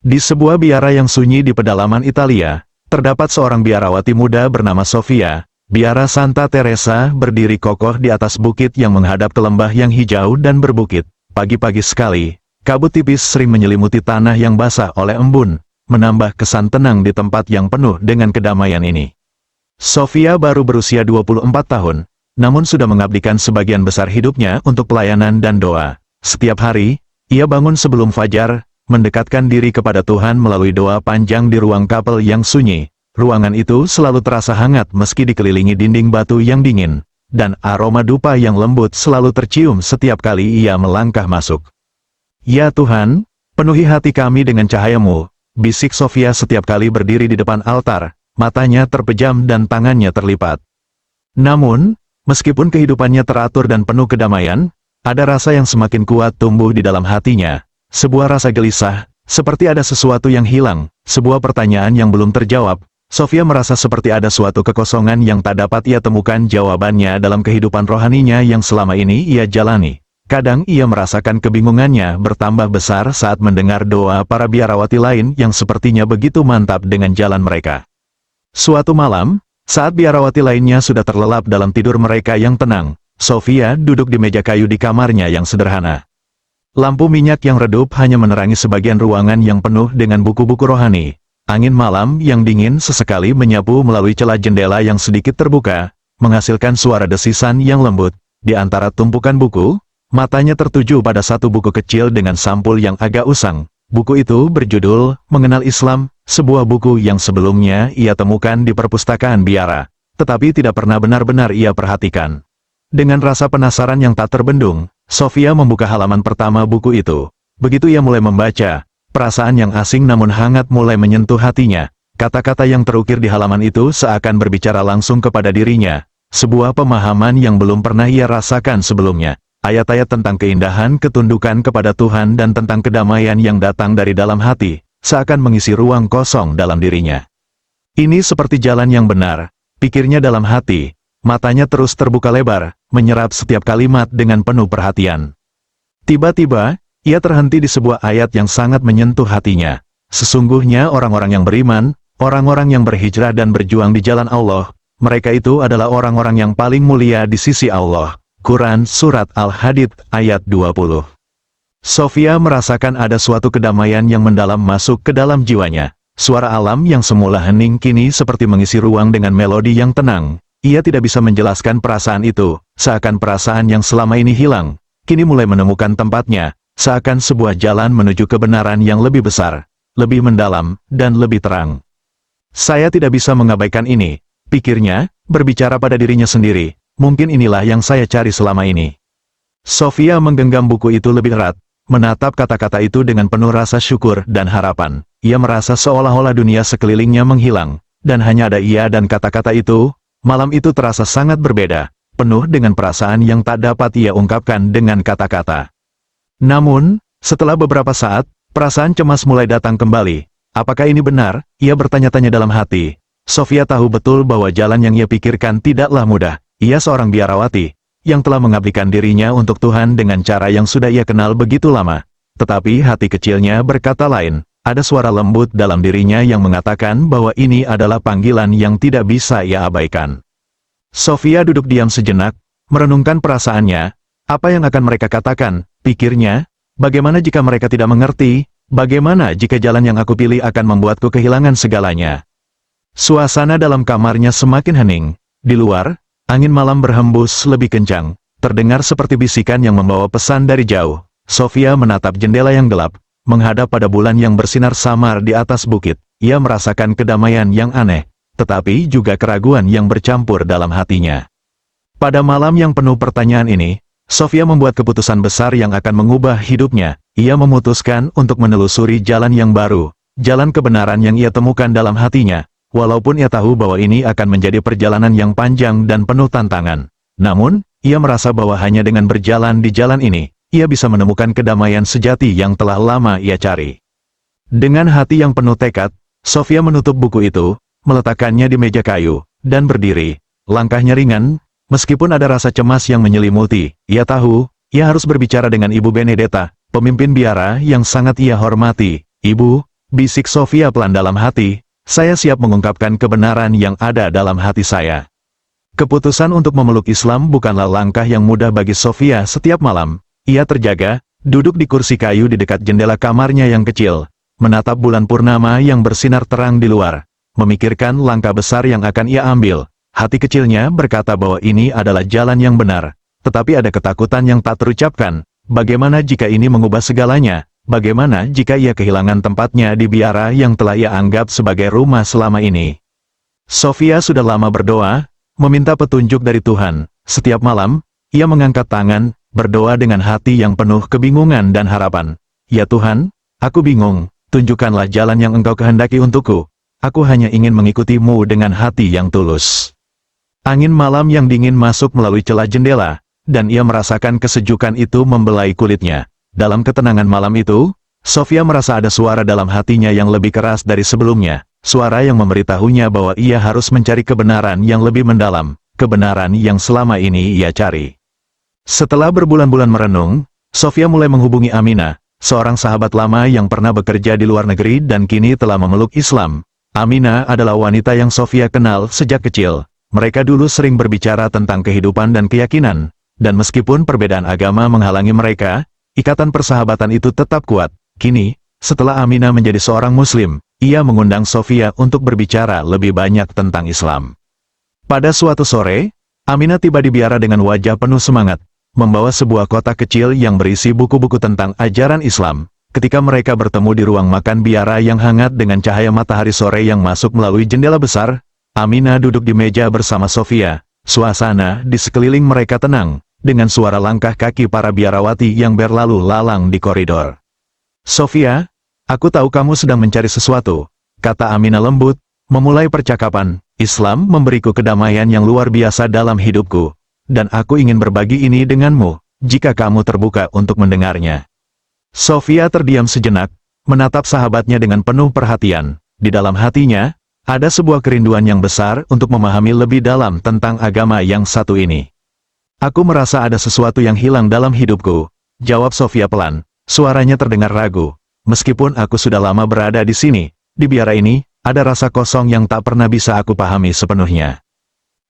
Di sebuah biara yang sunyi di pedalaman Italia, terdapat seorang biarawati muda bernama Sofia. Biara Santa Teresa berdiri kokoh di atas bukit yang menghadap ke lembah yang hijau dan berbukit. Pagi-pagi sekali, kabut tipis sering menyelimuti tanah yang basah oleh embun, menambah kesan tenang di tempat yang penuh dengan kedamaian ini. Sofia baru berusia 24 tahun, namun sudah mengabdikan sebagian besar hidupnya untuk pelayanan dan doa. Setiap hari, ia bangun sebelum fajar, mendekatkan diri kepada Tuhan melalui doa panjang di ruang kapel yang sunyi. Ruangan itu selalu terasa hangat meski dikelilingi dinding batu yang dingin, dan aroma dupa yang lembut selalu tercium setiap kali ia melangkah masuk. "Ya Tuhan, penuhi hati kami dengan cahaya-Mu," bisik Sofia setiap kali berdiri di depan altar, matanya terpejam dan tangannya terlipat. Namun, meskipun kehidupannya teratur dan penuh kedamaian, ada rasa yang semakin kuat tumbuh di dalam hatinya. Sebuah rasa gelisah, seperti ada sesuatu yang hilang, sebuah pertanyaan yang belum terjawab. Sofia merasa seperti ada suatu kekosongan yang tak dapat ia temukan jawabannya dalam kehidupan rohaninya yang selama ini ia jalani. Kadang ia merasakan kebingungannya bertambah besar saat mendengar doa para biarawati lain yang sepertinya begitu mantap dengan jalan mereka. Suatu malam, saat biarawati lainnya sudah terlelap dalam tidur mereka yang tenang, Sofia duduk di meja kayu di kamarnya yang sederhana. Lampu minyak yang redup hanya menerangi sebagian ruangan yang penuh dengan buku-buku rohani. Angin malam yang dingin sesekali menyapu melalui celah jendela yang sedikit terbuka, menghasilkan suara desisan yang lembut. Di antara tumpukan buku, matanya tertuju pada satu buku kecil dengan sampul yang agak usang. Buku itu berjudul Mengenal Islam, sebuah buku yang sebelumnya ia temukan di perpustakaan biara, tetapi tidak pernah benar-benar ia perhatikan. Dengan rasa penasaran yang tak terbendung, Sofia membuka halaman pertama buku itu. Begitu ia mulai membaca, perasaan yang asing namun hangat mulai menyentuh hatinya. Kata-kata yang terukir di halaman itu seakan berbicara langsung kepada dirinya. Sebuah pemahaman yang belum pernah ia rasakan sebelumnya. Ayat-ayat tentang keindahan ketundukan kepada Tuhan dan tentang kedamaian yang datang dari dalam hati, seakan mengisi ruang kosong dalam dirinya. Ini seperti jalan yang benar, pikirnya dalam hati. Matanya terus terbuka lebar, menyerap setiap kalimat dengan penuh perhatian. Tiba-tiba, ia terhenti di sebuah ayat yang sangat menyentuh hatinya. Sesungguhnya orang-orang yang beriman, orang-orang yang berhijrah dan berjuang di jalan Allah, mereka itu adalah orang-orang yang paling mulia di sisi Allah. Quran Surat Al-Hadid ayat 20. Sofia merasakan ada suatu kedamaian yang mendalam masuk ke dalam jiwanya. Suara alam yang semula hening kini seperti mengisi ruang dengan melodi yang tenang. Ia tidak bisa menjelaskan perasaan itu, seakan perasaan yang selama ini hilang, kini mulai menemukan tempatnya, seakan sebuah jalan menuju kebenaran yang lebih besar, lebih mendalam, dan lebih terang. Saya tidak bisa mengabaikan ini, pikirnya, berbicara pada dirinya sendiri, mungkin inilah yang saya cari selama ini. Sofia menggenggam buku itu lebih erat, menatap kata-kata itu dengan penuh rasa syukur dan harapan. Ia merasa seolah-olah dunia sekelilingnya menghilang, dan hanya ada ia dan kata-kata itu. Malam itu terasa sangat berbeda, penuh dengan perasaan yang tak dapat ia ungkapkan dengan kata-kata. Namun, setelah beberapa saat, perasaan cemas mulai datang kembali. Apakah ini benar? Ia bertanya-tanya dalam hati. Sofia tahu betul bahwa jalan yang ia pikirkan tidaklah mudah. Ia seorang biarawati, yang telah mengabdikan dirinya untuk Tuhan dengan cara yang sudah ia kenal begitu lama. Tetapi hati kecilnya berkata lain. Ada suara lembut dalam dirinya yang mengatakan bahwa ini adalah panggilan yang tidak bisa ia abaikan. Sofia duduk diam sejenak, merenungkan perasaannya. Apa yang akan mereka katakan, pikirnya, bagaimana jika mereka tidak mengerti, bagaimana jika jalan yang aku pilih akan membuatku kehilangan segalanya. Suasana dalam kamarnya semakin hening. Di luar, angin malam berhembus lebih kencang, terdengar seperti bisikan yang membawa pesan dari jauh. Sofia menatap jendela yang gelap, menghadap pada bulan yang bersinar samar di atas bukit. Ia merasakan kedamaian yang aneh, tetapi juga keraguan yang bercampur dalam hatinya. Pada malam yang penuh pertanyaan ini, Sofia membuat keputusan besar yang akan mengubah hidupnya. Ia memutuskan untuk menelusuri jalan yang baru, jalan kebenaran yang ia temukan dalam hatinya. Walaupun ia tahu bahwa ini akan menjadi perjalanan yang panjang dan penuh tantangan. Namun, ia merasa bahwa hanya dengan berjalan di jalan ini, ia bisa menemukan kedamaian sejati yang telah lama ia cari. Dengan hati yang penuh tekad, Sofia menutup buku itu, meletakkannya di meja kayu, dan berdiri. Langkahnya ringan, meskipun ada rasa cemas yang menyelimuti. Ia tahu, ia harus berbicara dengan Ibu Benedetta, pemimpin biara yang sangat ia hormati. Ibu, bisik Sofia pelan dalam hati, saya siap mengungkapkan kebenaran yang ada dalam hati saya. Keputusan untuk memeluk Islam bukanlah langkah yang mudah bagi Sofia. Setiap malam, ia terjaga, duduk di kursi kayu di dekat jendela kamarnya yang kecil, menatap bulan purnama yang bersinar terang di luar, memikirkan langkah besar yang akan ia ambil. Hati kecilnya berkata bahwa ini adalah jalan yang benar, tetapi ada ketakutan yang tak terucapkan. Bagaimana jika ini mengubah segalanya? Bagaimana jika ia kehilangan tempatnya di biara yang telah ia anggap sebagai rumah selama ini? Sofia sudah lama berdoa, meminta petunjuk dari Tuhan. Setiap malam, ia mengangkat tangan, berdoa dengan hati yang penuh kebingungan dan harapan. Ya Tuhan, aku bingung, tunjukkanlah jalan yang Engkau kehendaki untukku. Aku hanya ingin mengikutimu dengan hati yang tulus. Angin malam yang dingin masuk melalui celah jendela, dan ia merasakan kesejukan itu membelai kulitnya. Dalam ketenangan malam itu, Sofia merasa ada suara dalam hatinya yang lebih keras dari sebelumnya, suara yang memberitahunya bahwa ia harus mencari kebenaran yang lebih mendalam, kebenaran yang selama ini ia cari. Setelah berbulan-bulan merenung, Sofia mulai menghubungi Aminah, seorang sahabat lama yang pernah bekerja di luar negeri dan kini telah memeluk Islam. Aminah adalah wanita yang Sofia kenal sejak kecil. Mereka dulu sering berbicara tentang kehidupan dan keyakinan, dan meskipun perbedaan agama menghalangi mereka, ikatan persahabatan itu tetap kuat. Kini, setelah Aminah menjadi seorang Muslim, ia mengundang Sofia untuk berbicara lebih banyak tentang Islam. Pada suatu sore, Aminah tiba di biara dengan wajah penuh semangat, membawa sebuah kotak kecil yang berisi buku-buku tentang ajaran Islam. Ketika mereka bertemu di ruang makan biara yang hangat dengan cahaya matahari sore yang masuk melalui jendela besar, Aminah duduk di meja bersama Sofia. Suasana di sekeliling mereka tenang, dengan suara langkah kaki para biarawati yang berlalu lalang di koridor. Sofia, aku tahu kamu sedang mencari sesuatu, kata Aminah lembut, memulai percakapan. Islam memberiku kedamaian yang luar biasa dalam hidupku, dan aku ingin berbagi ini denganmu, jika kamu terbuka untuk mendengarnya. Sofia terdiam sejenak, menatap sahabatnya dengan penuh perhatian. Di dalam hatinya, ada sebuah kerinduan yang besar untuk memahami lebih dalam tentang agama yang satu ini. Aku merasa ada sesuatu yang hilang dalam hidupku, jawab Sofia pelan. Suaranya terdengar ragu. Meskipun aku sudah lama berada di sini, di biara ini, ada rasa kosong yang tak pernah bisa aku pahami sepenuhnya.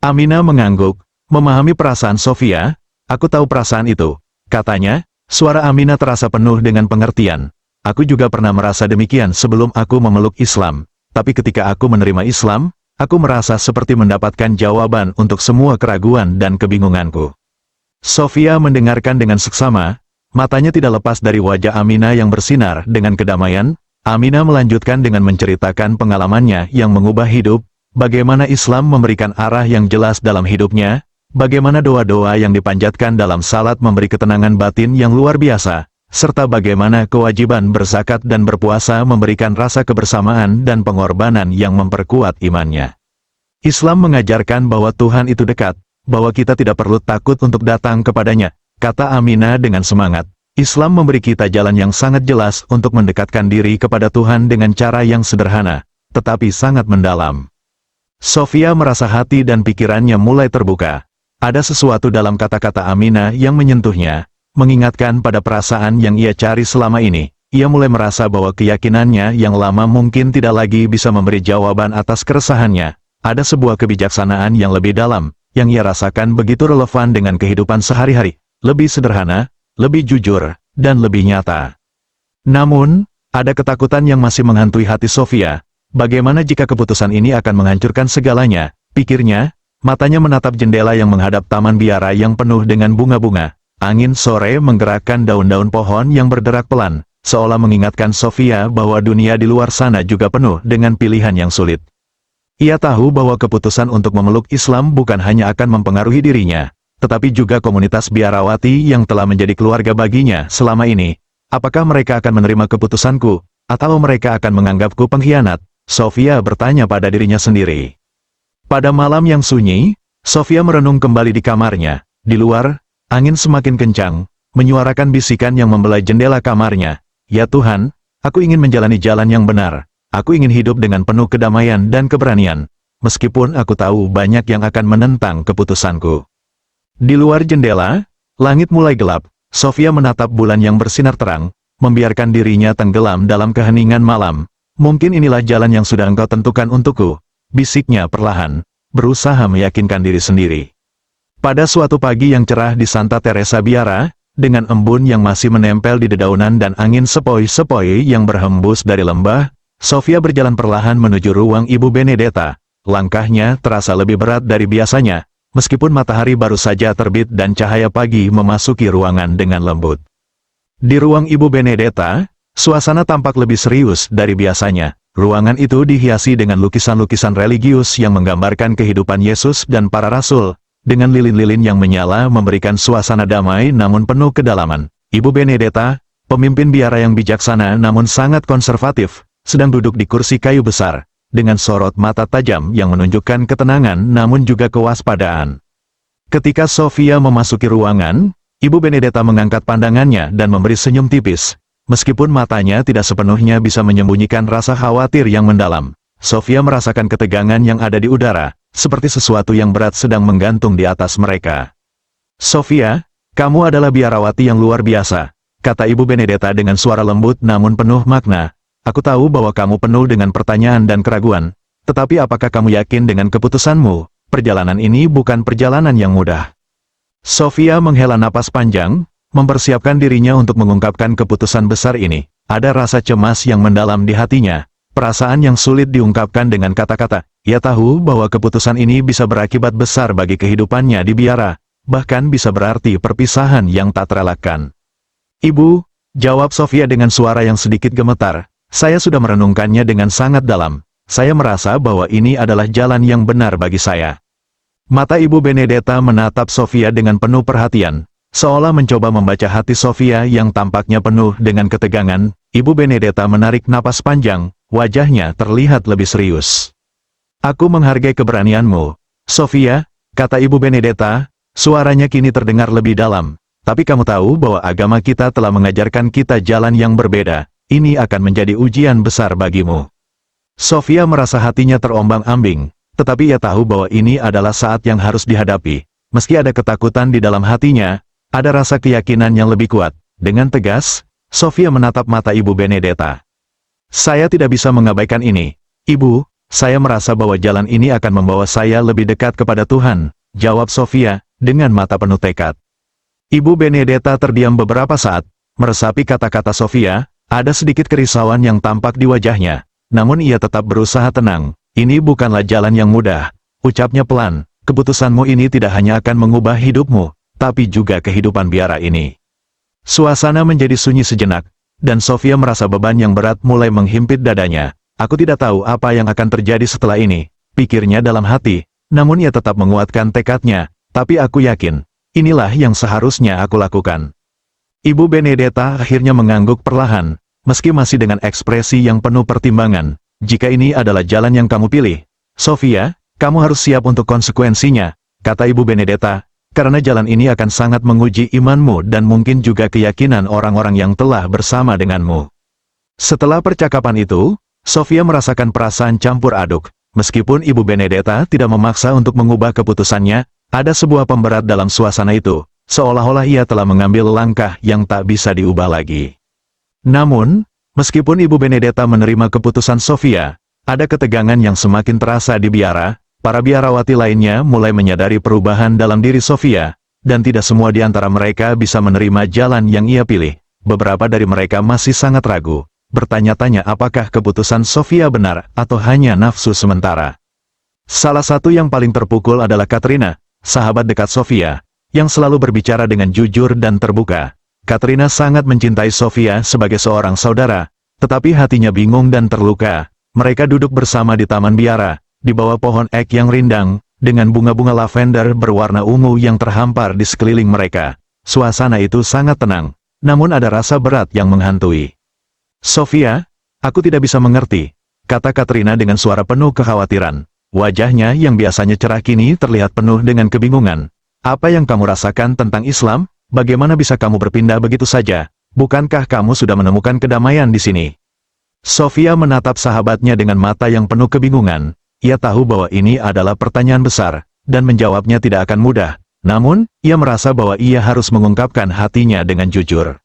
Aminah mengangguk, memahami perasaan Sofia. Aku tahu perasaan itu, katanya. Suara Aminah terasa penuh dengan pengertian. Aku juga pernah merasa demikian sebelum aku memeluk Islam. Tapi ketika aku menerima Islam, aku merasa seperti mendapatkan jawaban untuk semua keraguan dan kebingunganku. Sofia mendengarkan dengan seksama, matanya tidak lepas dari wajah Aminah yang bersinar dengan kedamaian. Aminah melanjutkan dengan menceritakan pengalamannya yang mengubah hidup, bagaimana Islam memberikan arah yang jelas dalam hidupnya, bagaimana doa-doa yang dipanjatkan dalam salat memberi ketenangan batin yang luar biasa, serta bagaimana kewajiban berzakat dan berpuasa memberikan rasa kebersamaan dan pengorbanan yang memperkuat imannya. Islam mengajarkan bahwa Tuhan itu dekat, bahwa kita tidak perlu takut untuk datang kepadanya, kata Aminah dengan semangat. Islam memberi kita jalan yang sangat jelas untuk mendekatkan diri kepada Tuhan dengan cara yang sederhana, tetapi sangat mendalam. Sofia merasa hati dan pikirannya mulai terbuka. Ada sesuatu dalam kata-kata Aminah yang menyentuhnya, mengingatkan pada perasaan yang ia cari selama ini. Ia mulai merasa bahwa keyakinannya yang lama mungkin tidak lagi bisa memberi jawaban atas keresahannya. Ada sebuah kebijaksanaan yang lebih dalam, yang ia rasakan begitu relevan dengan kehidupan sehari-hari, lebih sederhana, lebih jujur, dan lebih nyata. Namun, ada ketakutan yang masih menghantui hati Sofia. Bagaimana jika keputusan ini akan menghancurkan segalanya, pikirnya. Matanya menatap jendela yang menghadap taman biara yang penuh dengan bunga-bunga. Angin sore menggerakkan daun-daun pohon yang berderak pelan, seolah mengingatkan Sofia bahwa dunia di luar sana juga penuh dengan pilihan yang sulit. Ia tahu bahwa keputusan untuk memeluk Islam bukan hanya akan mempengaruhi dirinya, tetapi juga komunitas biarawati yang telah menjadi keluarga baginya selama ini. Apakah mereka akan menerima keputusanku, atau mereka akan menganggapku pengkhianat? Sofia bertanya pada dirinya sendiri. Pada malam yang sunyi, Sofia merenung kembali di kamarnya. Di luar, angin semakin kencang, menyuarakan bisikan yang membelai jendela kamarnya. Ya Tuhan, aku ingin menjalani jalan yang benar. Aku ingin hidup dengan penuh kedamaian dan keberanian. Meskipun aku tahu banyak yang akan menentang keputusanku. Di luar jendela, langit mulai gelap. Sofia menatap bulan yang bersinar terang, membiarkan dirinya tenggelam dalam keheningan malam. Mungkin inilah jalan yang sudah engkau tentukan untukku, bisiknya perlahan, berusaha meyakinkan diri sendiri. Pada suatu pagi yang cerah di Santa Teresa Biara, dengan embun yang masih menempel di dedaunan dan angin sepoi-sepoi yang berhembus dari lembah, Sofia berjalan perlahan menuju ruang Ibu Benedetta. Langkahnya terasa lebih berat dari biasanya, meskipun matahari baru saja terbit dan cahaya pagi memasuki ruangan dengan lembut. Di ruang Ibu Benedetta, suasana tampak lebih serius dari biasanya. Ruangan itu dihiasi dengan lukisan-lukisan religius yang menggambarkan kehidupan Yesus dan para rasul, dengan lilin-lilin yang menyala memberikan suasana damai namun penuh kedalaman. Ibu Benedetta, pemimpin biara yang bijaksana namun sangat konservatif, sedang duduk di kursi kayu besar, dengan sorot mata tajam yang menunjukkan ketenangan namun juga kewaspadaan. Ketika Sofia memasuki ruangan, Ibu Benedetta mengangkat pandangannya dan memberi senyum tipis. Meskipun matanya tidak sepenuhnya bisa menyembunyikan rasa khawatir yang mendalam, Sofia merasakan ketegangan yang ada di udara, seperti sesuatu yang berat sedang menggantung di atas mereka. "Sofia, kamu adalah biarawati yang luar biasa," kata Ibu Benedetta dengan suara lembut namun penuh makna. "Aku tahu bahwa kamu penuh dengan pertanyaan dan keraguan, tetapi apakah kamu yakin dengan keputusanmu? Perjalanan ini bukan perjalanan yang mudah." Sofia menghela napas panjang, mempersiapkan dirinya untuk mengungkapkan keputusan besar ini. Ada rasa cemas yang mendalam di hatinya, perasaan yang sulit diungkapkan dengan kata-kata. Ia tahu bahwa keputusan ini bisa berakibat besar bagi kehidupannya di biara, bahkan bisa berarti perpisahan yang tak terelakkan. "Ibu," jawab Sofia dengan suara yang sedikit gemetar, "saya sudah merenungkannya dengan sangat dalam. Saya merasa bahwa ini adalah jalan yang benar bagi saya." Mata Ibu Benedetta menatap Sofia dengan penuh perhatian, seolah mencoba membaca hati Sofia yang tampaknya penuh dengan ketegangan. Ibu Benedetta menarik napas panjang, wajahnya terlihat lebih serius. "Aku menghargai keberanianmu, Sofia," kata Ibu Benedetta, suaranya kini terdengar lebih dalam. "Tapi kamu tahu bahwa agama kita telah mengajarkan kita jalan yang berbeda. Ini akan menjadi ujian besar bagimu." Sofia merasa hatinya terombang-ambing, tetapi ia tahu bahwa ini adalah saat yang harus dihadapi. Meski ada ketakutan di dalam hatinya, ada rasa keyakinan yang lebih kuat. Dengan tegas, Sofia menatap mata Ibu Benedetta. "Saya tidak bisa mengabaikan ini, Ibu. Saya merasa bahwa jalan ini akan membawa saya lebih dekat kepada Tuhan," jawab Sofia, dengan mata penuh tekad. Ibu Benedetta terdiam beberapa saat, meresapi kata-kata Sofia. Ada sedikit kerisauan yang tampak di wajahnya, namun ia tetap berusaha tenang. "Ini bukanlah jalan yang mudah," ucapnya pelan. "Keputusanmu ini tidak hanya akan mengubah hidupmu, tapi juga kehidupan biara ini." Suasana menjadi sunyi sejenak, dan Sofia merasa beban yang berat mulai menghimpit dadanya. "Aku tidak tahu apa yang akan terjadi setelah ini," pikirnya dalam hati, namun ia tetap menguatkan tekadnya. "Tapi aku yakin, inilah yang seharusnya aku lakukan." Ibu Benedetta akhirnya mengangguk perlahan, meski masih dengan ekspresi yang penuh pertimbangan. "Jika ini adalah jalan yang kamu pilih, Sofia, kamu harus siap untuk konsekuensinya," kata Ibu Benedetta. "Karena jalan ini akan sangat menguji imanmu dan mungkin juga keyakinan orang-orang yang telah bersama denganmu." Setelah percakapan itu, Sofia merasakan perasaan campur aduk. Meskipun Ibu Benedetta tidak memaksa untuk mengubah keputusannya, ada sebuah pemberat dalam suasana itu, seolah-olah ia telah mengambil langkah yang tak bisa diubah lagi. Namun, meskipun Ibu Benedetta menerima keputusan Sofia, ada ketegangan yang semakin terasa di biara. Para biarawati lainnya mulai menyadari perubahan dalam diri Sofia, dan tidak semua di antara mereka bisa menerima jalan yang ia pilih. Beberapa dari mereka masih sangat ragu, bertanya-tanya apakah keputusan Sofia benar atau hanya nafsu sementara. Salah satu yang paling terpukul adalah Katrina, sahabat dekat Sofia, yang selalu berbicara dengan jujur dan terbuka. Katrina sangat mencintai Sofia sebagai seorang saudara, tetapi hatinya bingung dan terluka. Mereka duduk bersama di taman biara, di bawah pohon ek yang rindang, dengan bunga-bunga lavender berwarna ungu yang terhampar di sekeliling mereka. Suasana itu sangat tenang, namun ada rasa berat yang menghantui. "Sofia, aku tidak bisa mengerti," kata Katrina dengan suara penuh kekhawatiran. Wajahnya yang biasanya cerah kini terlihat penuh dengan kebingungan. "Apa yang kamu rasakan tentang Islam? Bagaimana bisa kamu berpindah begitu saja? Bukankah kamu sudah menemukan kedamaian di sini?" Sofia menatap sahabatnya dengan mata yang penuh kebingungan. Ia tahu bahwa ini adalah pertanyaan besar, dan menjawabnya tidak akan mudah. Namun, ia merasa bahwa ia harus mengungkapkan hatinya dengan jujur.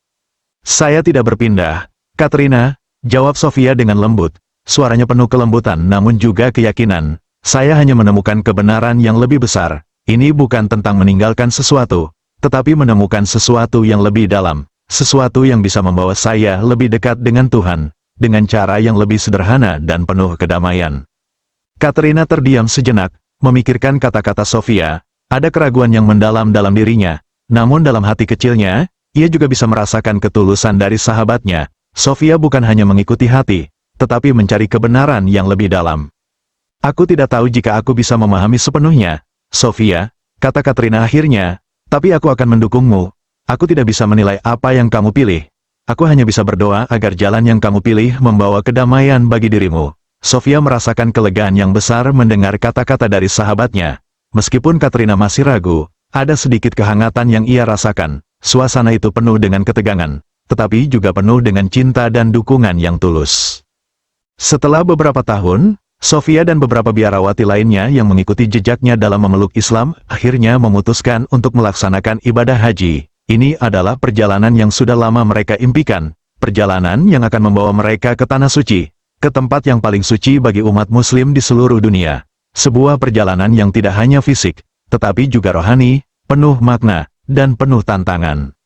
"Saya tidak berpindah, Katrina," jawab Sofia dengan lembut. suaranya penuh kelembutan namun juga keyakinan. Saya hanya menemukan kebenaran yang lebih besar. Ini bukan tentang meninggalkan sesuatu, tetapi menemukan sesuatu yang lebih dalam. Sesuatu yang bisa membawa saya lebih dekat dengan Tuhan, dengan cara yang lebih sederhana dan penuh kedamaian. Katrina terdiam sejenak, memikirkan kata-kata Sofia. Ada keraguan yang mendalam dalam dirinya, namun dalam hati kecilnya, ia juga bisa merasakan ketulusan dari sahabatnya. Sofia bukan hanya mengikuti hati, tetapi mencari kebenaran yang lebih dalam. Aku tidak tahu jika aku bisa memahami sepenuhnya, Sofia, kata Katrina akhirnya, tapi aku akan mendukungmu. Aku tidak bisa menilai apa yang kamu pilih. Aku hanya bisa berdoa agar jalan yang kamu pilih membawa kedamaian bagi dirimu. Sofia merasakan kelegaan yang besar mendengar kata-kata dari sahabatnya. Meskipun Katrina masih ragu, ada sedikit kehangatan yang ia rasakan. Suasana itu penuh dengan ketegangan, tetapi juga penuh dengan cinta dan dukungan yang tulus. Setelah beberapa tahun, Sofia dan beberapa biarawati lainnya yang mengikuti jejaknya dalam memeluk Islam, akhirnya memutuskan untuk melaksanakan ibadah haji. Ini adalah perjalanan yang sudah lama mereka impikan, perjalanan yang akan membawa mereka ke Tanah Suci, ke tempat yang paling suci bagi umat muslim di seluruh dunia. Sebuah perjalanan yang tidak hanya fisik, tetapi juga rohani, penuh makna, dan penuh tantangan.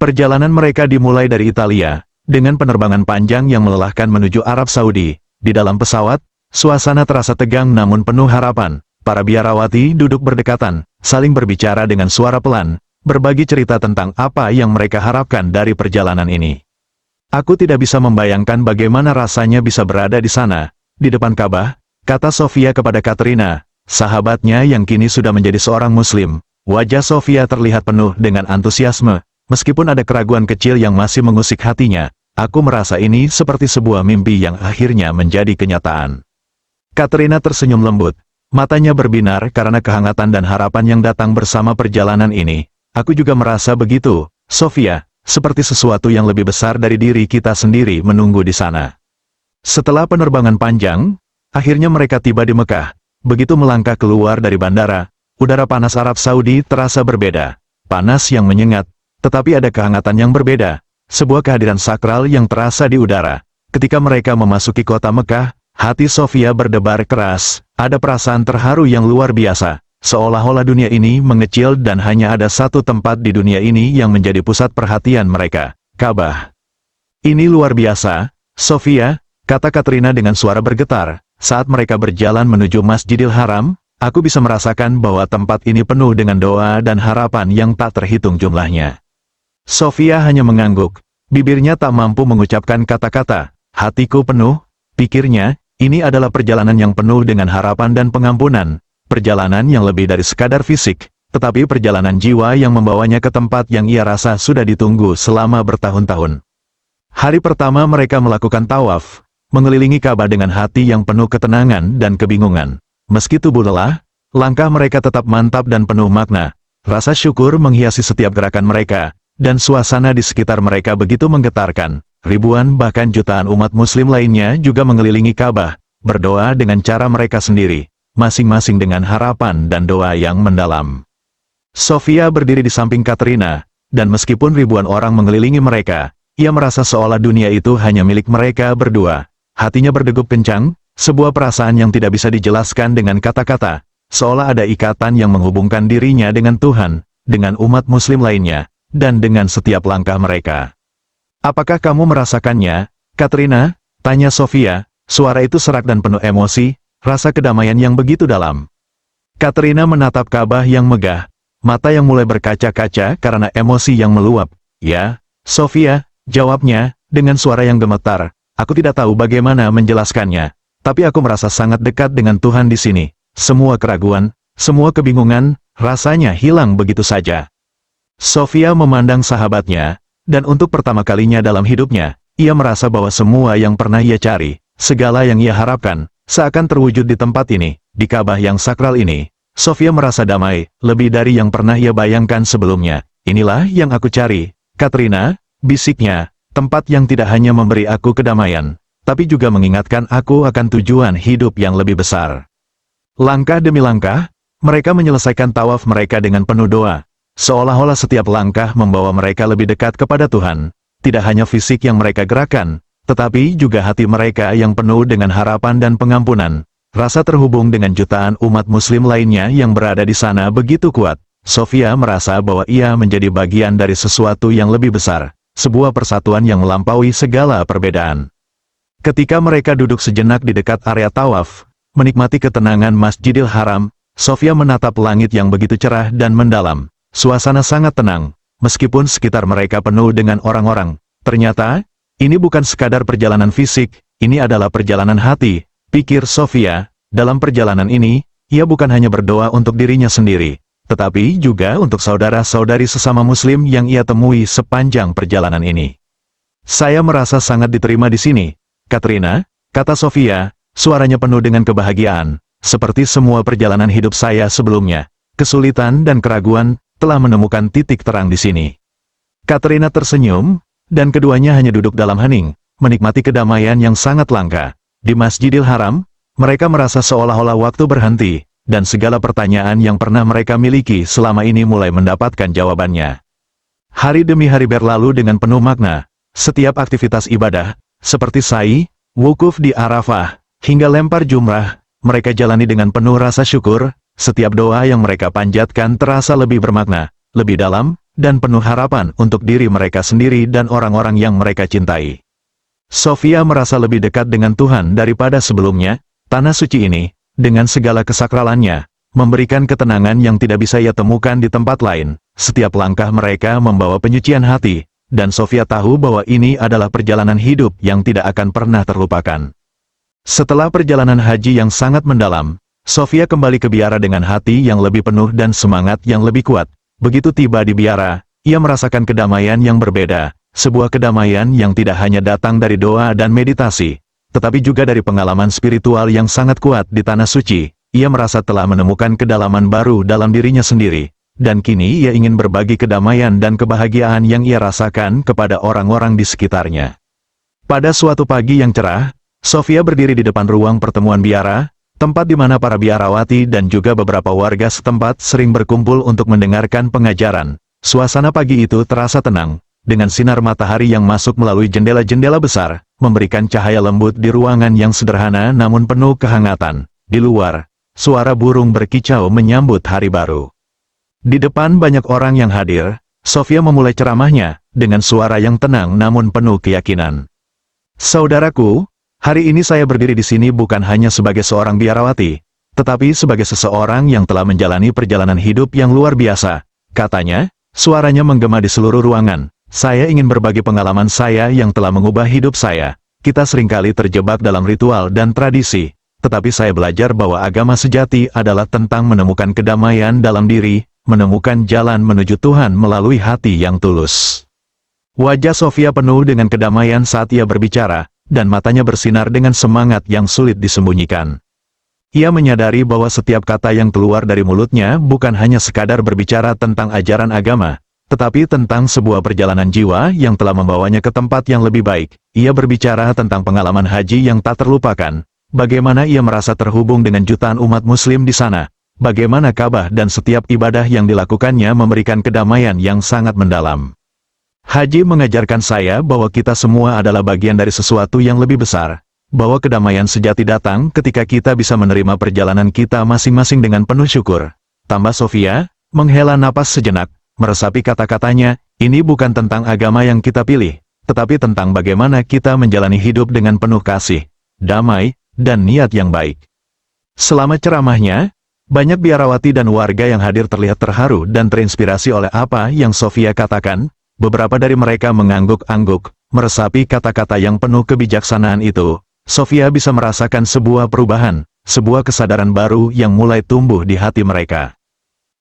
Perjalanan mereka dimulai dari Italia, dengan penerbangan panjang yang melelahkan menuju Arab Saudi. Di dalam pesawat, suasana terasa tegang namun penuh harapan. Para biarawati duduk berdekatan, saling berbicara dengan suara pelan, berbagi cerita tentang apa yang mereka harapkan dari perjalanan ini. Aku tidak bisa membayangkan bagaimana rasanya bisa berada di sana, di depan Ka'bah, kata Sofia kepada Katrina, sahabatnya yang kini sudah menjadi seorang muslim. Wajah Sofia terlihat penuh dengan antusiasme, meskipun ada keraguan kecil yang masih mengusik hatinya. Aku merasa ini seperti sebuah mimpi yang akhirnya menjadi kenyataan. Katrina tersenyum lembut, matanya berbinar karena kehangatan dan harapan yang datang bersama perjalanan ini. Aku juga merasa begitu, Sofia. Seperti sesuatu yang lebih besar dari diri kita sendiri menunggu di sana. Setelah penerbangan panjang, akhirnya mereka tiba di Mekah. Begitu melangkah keluar dari bandara, udara panas Arab Saudi terasa berbeda. Panas yang menyengat, tetapi ada kehangatan yang berbeda. Sebuah kehadiran sakral yang terasa di udara. Ketika mereka memasuki kota Mekah, hati Sofia berdebar keras. Ada perasaan terharu yang luar biasa. Seolah-olah dunia ini mengecil dan hanya ada satu tempat di dunia ini yang menjadi pusat perhatian mereka, Ka'bah. Ini luar biasa, Sofia, kata Katrina dengan suara bergetar. Saat mereka berjalan menuju Masjidil Haram, aku bisa merasakan bahwa tempat ini penuh dengan doa dan harapan yang tak terhitung jumlahnya. Sofia hanya mengangguk, bibirnya tak mampu mengucapkan kata-kata. Hatiku penuh, pikirnya, ini adalah perjalanan yang penuh dengan harapan dan pengampunan. Perjalanan yang lebih dari sekadar fisik, tetapi perjalanan jiwa yang membawanya ke tempat yang ia rasa sudah ditunggu selama bertahun-tahun. Hari pertama mereka melakukan tawaf, mengelilingi Ka'bah dengan hati yang penuh ketenangan dan kebingungan. Meski tubuh lelah, langkah mereka tetap mantap dan penuh makna. Rasa syukur menghiasi setiap gerakan mereka, dan suasana di sekitar mereka begitu menggetarkan. Ribuan bahkan jutaan umat muslim lainnya juga mengelilingi Ka'bah, berdoa dengan cara mereka sendiri, masing-masing dengan harapan dan doa yang mendalam. Sofia berdiri di samping Katrina, dan meskipun ribuan orang mengelilingi mereka, ia merasa seolah dunia itu hanya milik mereka berdua. Hatinya berdegup kencang, sebuah perasaan yang tidak bisa dijelaskan dengan kata-kata, seolah ada ikatan yang menghubungkan dirinya dengan Tuhan, dengan umat muslim lainnya, dan dengan setiap langkah mereka. Apakah kamu merasakannya, Katrina? Tanya Sofia, suara itu serak dan penuh emosi, rasa kedamaian yang begitu dalam. Katrina menatap Ka'bah yang megah, mata yang mulai berkaca-kaca karena emosi yang meluap. Ya, Sofia, jawabnya, dengan suara yang gemetar. Aku tidak tahu bagaimana menjelaskannya, tapi aku merasa sangat dekat dengan Tuhan di sini. Semua keraguan, semua kebingungan, rasanya hilang begitu saja. Sofia memandang sahabatnya, dan untuk pertama kalinya dalam hidupnya, ia merasa bahwa semua yang pernah ia cari, segala yang ia harapkan, seakan terwujud di tempat ini, di Ka'bah yang sakral ini. Sofia merasa damai, lebih dari yang pernah ia bayangkan sebelumnya. Inilah yang aku cari, Katrina, bisiknya, tempat yang tidak hanya memberi aku kedamaian, tapi juga mengingatkan aku akan tujuan hidup yang lebih besar. Langkah demi langkah, mereka menyelesaikan tawaf mereka dengan penuh doa. Seolah-olah setiap langkah membawa mereka lebih dekat kepada Tuhan. Tidak hanya fisik yang mereka gerakan, tetapi juga hati mereka yang penuh dengan harapan dan pengampunan. Rasa terhubung dengan jutaan umat muslim lainnya yang berada di sana begitu kuat. Sofia merasa bahwa ia menjadi bagian dari sesuatu yang lebih besar, sebuah persatuan yang melampaui segala perbedaan. Ketika mereka duduk sejenak di dekat area tawaf, menikmati ketenangan Masjidil Haram, Sofia menatap langit yang begitu cerah dan mendalam. Suasana sangat tenang, meskipun sekitar mereka penuh dengan orang-orang. Ternyata, ini bukan sekadar perjalanan fisik, ini adalah perjalanan hati, pikir Sofia. Dalam perjalanan ini, ia bukan hanya berdoa untuk dirinya sendiri, tetapi juga untuk saudara-saudari sesama muslim yang ia temui sepanjang perjalanan ini. Saya merasa sangat diterima di sini, Katrina, kata Sofia, suaranya penuh dengan kebahagiaan. Seperti semua perjalanan hidup saya sebelumnya, kesulitan dan keraguan telah menemukan titik terang di sini. Katrina tersenyum, dan keduanya hanya duduk dalam hening, menikmati kedamaian yang sangat langka. Di Masjidil Haram, mereka merasa seolah-olah waktu berhenti, dan segala pertanyaan yang pernah mereka miliki selama ini mulai mendapatkan jawabannya. Hari demi hari berlalu dengan penuh makna. Setiap aktivitas ibadah, seperti sa'i, wukuf di Arafah, hingga lempar jumrah, mereka jalani dengan penuh rasa syukur. Setiap doa yang mereka panjatkan terasa lebih bermakna, lebih dalam, dan penuh harapan untuk diri mereka sendiri dan orang-orang yang mereka cintai. Sofia merasa lebih dekat dengan Tuhan daripada sebelumnya. Tanah suci ini, dengan segala kesakralannya, memberikan ketenangan yang tidak bisa ia temukan di tempat lain. Setiap langkah mereka membawa penyucian hati, dan Sofia tahu bahwa ini adalah perjalanan hidup yang tidak akan pernah terlupakan. Setelah perjalanan haji yang sangat mendalam, Sofia kembali ke biara dengan hati yang lebih penuh dan semangat yang lebih kuat. Begitu tiba di biara, ia merasakan kedamaian yang berbeda, sebuah kedamaian yang tidak hanya datang dari doa dan meditasi, tetapi juga dari pengalaman spiritual yang sangat kuat di Tanah Suci. Ia merasa telah menemukan kedalaman baru dalam dirinya sendiri, dan kini ia ingin berbagi kedamaian dan kebahagiaan yang ia rasakan kepada orang-orang di sekitarnya. Pada suatu pagi yang cerah, Sofia berdiri di depan ruang pertemuan biara, tempat di mana para biarawati dan juga beberapa warga setempat sering berkumpul untuk mendengarkan pengajaran. Suasana pagi itu terasa tenang, dengan sinar matahari yang masuk melalui jendela-jendela besar, memberikan cahaya lembut di ruangan yang sederhana namun penuh kehangatan. Di luar, suara burung berkicau menyambut hari baru. Di depan banyak orang yang hadir, Sofia memulai ceramahnya, dengan suara yang tenang namun penuh keyakinan. Saudaraku, hari ini saya berdiri di sini bukan hanya sebagai seorang biarawati, tetapi sebagai seseorang yang telah menjalani perjalanan hidup yang luar biasa, katanya, suaranya menggema di seluruh ruangan. Saya ingin berbagi pengalaman saya yang telah mengubah hidup saya. Kita seringkali terjebak dalam ritual dan tradisi, tetapi saya belajar bahwa agama sejati adalah tentang menemukan kedamaian dalam diri, menemukan jalan menuju Tuhan melalui hati yang tulus. Wajah Sofia penuh dengan kedamaian saat ia berbicara, dan matanya bersinar dengan semangat yang sulit disembunyikan. Ia menyadari bahwa setiap kata yang keluar dari mulutnya bukan hanya sekadar berbicara tentang ajaran agama, tetapi tentang sebuah perjalanan jiwa yang telah membawanya ke tempat yang lebih baik. Ia berbicara tentang pengalaman haji yang tak terlupakan, bagaimana ia merasa terhubung dengan jutaan umat muslim di sana, bagaimana Ka'bah dan setiap ibadah yang dilakukannya memberikan kedamaian yang sangat mendalam. Haji mengajarkan saya bahwa kita semua adalah bagian dari sesuatu yang lebih besar, bahwa kedamaian sejati datang ketika kita bisa menerima perjalanan kita masing-masing dengan penuh syukur. Tambah Sofia, menghela napas sejenak, meresapi kata-katanya, ini bukan tentang agama yang kita pilih, tetapi tentang bagaimana kita menjalani hidup dengan penuh kasih, damai, dan niat yang baik. Selama ceramahnya, banyak biarawati dan warga yang hadir terlihat terharu dan terinspirasi oleh apa yang Sofia katakan. Beberapa dari mereka mengangguk-angguk, meresapi kata-kata yang penuh kebijaksanaan itu. Sofia bisa merasakan sebuah perubahan, sebuah kesadaran baru yang mulai tumbuh di hati mereka.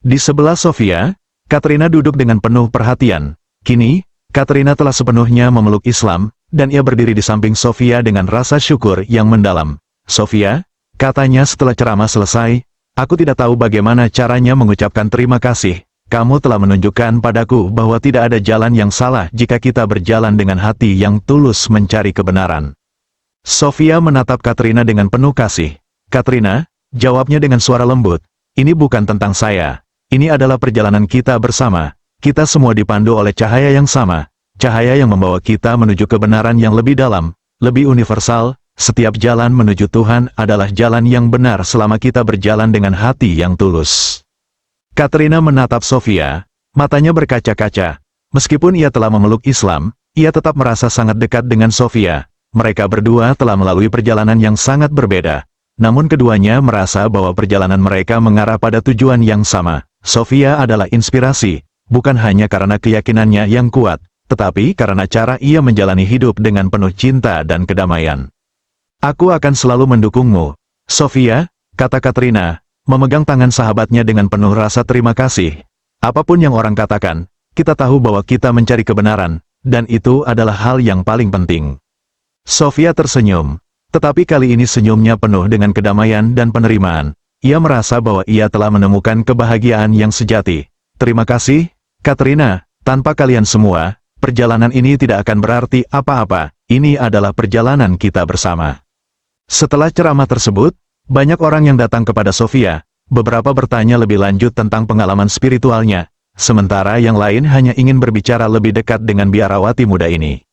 Di sebelah Sofia, Katrina duduk dengan penuh perhatian. Kini, Katrina telah sepenuhnya memeluk Islam, dan ia berdiri di samping Sofia dengan rasa syukur yang mendalam. Sofia, katanya setelah ceramah selesai, aku tidak tahu bagaimana caranya mengucapkan terima kasih. Kamu telah menunjukkan padaku bahwa tidak ada jalan yang salah jika kita berjalan dengan hati yang tulus mencari kebenaran. Sofia menatap Katrina dengan penuh kasih. Katrina, jawabnya dengan suara lembut, ini bukan tentang saya. Ini adalah perjalanan kita bersama. Kita semua dipandu oleh cahaya yang sama. Cahaya yang membawa kita menuju kebenaran yang lebih dalam. lebih universal. Setiap jalan menuju Tuhan adalah jalan yang benar selama kita berjalan dengan hati yang tulus. Katrina menatap Sofia, matanya berkaca-kaca. Meskipun ia telah memeluk Islam, ia tetap merasa sangat dekat dengan Sofia. Mereka berdua telah melalui perjalanan yang sangat berbeda. Namun keduanya merasa bahwa perjalanan mereka mengarah pada tujuan yang sama. Sofia adalah inspirasi, bukan hanya karena keyakinannya yang kuat, tetapi karena cara ia menjalani hidup dengan penuh cinta dan kedamaian. Aku akan selalu mendukungmu, Sofia, kata Katrina, memegang tangan sahabatnya dengan penuh rasa terima kasih. Apapun yang orang katakan, kita tahu bahwa kita mencari kebenaran, dan itu adalah hal yang paling penting. Sofia tersenyum, tetapi kali ini senyumnya penuh dengan kedamaian dan penerimaan. Ia merasa bahwa ia telah menemukan kebahagiaan yang sejati. Terima kasih, Katrina, tanpa kalian semua, perjalanan ini tidak akan berarti apa-apa. Ini adalah perjalanan kita bersama. Setelah ceramah tersebut, banyak orang yang datang kepada Sofia. Beberapa bertanya lebih lanjut tentang pengalaman spiritualnya, sementara yang lain hanya ingin berbicara lebih dekat dengan biarawati muda ini.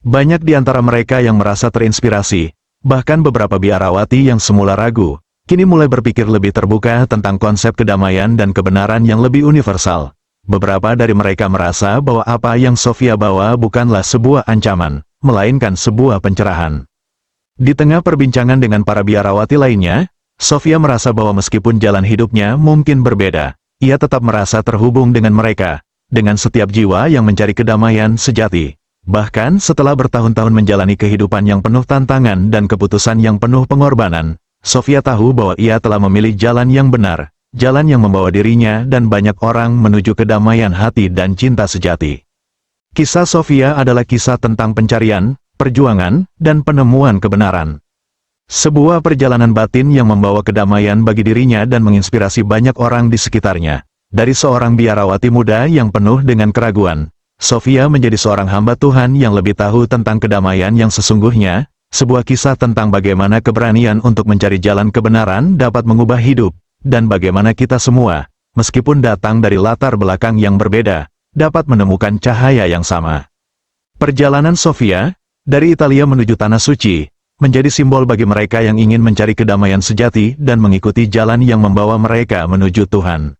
Banyak di antara mereka yang merasa terinspirasi, bahkan beberapa biarawati yang semula ragu, kini mulai berpikir lebih terbuka tentang konsep kedamaian dan kebenaran yang lebih universal. Beberapa dari mereka merasa bahwa apa yang Sofia bawa bukanlah sebuah ancaman, melainkan sebuah pencerahan. Di tengah perbincangan dengan para biarawati lainnya, Sofia merasa bahwa meskipun jalan hidupnya mungkin berbeda, ia tetap merasa terhubung dengan mereka, dengan setiap jiwa yang mencari kedamaian sejati. Bahkan setelah bertahun-tahun menjalani kehidupan yang penuh tantangan dan keputusan yang penuh pengorbanan, Sofia tahu bahwa ia telah memilih jalan yang benar, jalan yang membawa dirinya dan banyak orang menuju kedamaian hati dan cinta sejati. Kisah Sofia adalah kisah tentang pencarian, perjuangan, dan penemuan kebenaran. Sebuah perjalanan batin yang membawa kedamaian bagi dirinya dan menginspirasi banyak orang di sekitarnya. Dari seorang biarawati muda yang penuh dengan keraguan, Sofia menjadi seorang hamba Tuhan yang lebih tahu tentang kedamaian yang sesungguhnya, sebuah kisah tentang bagaimana keberanian untuk mencari jalan kebenaran dapat mengubah hidup, dan bagaimana kita semua, meskipun datang dari latar belakang yang berbeda, dapat menemukan cahaya yang sama. Perjalanan Sofia dari Italia menuju Tanah Suci, menjadi simbol bagi mereka yang ingin mencari kedamaian sejati dan mengikuti jalan yang membawa mereka menuju Tuhan.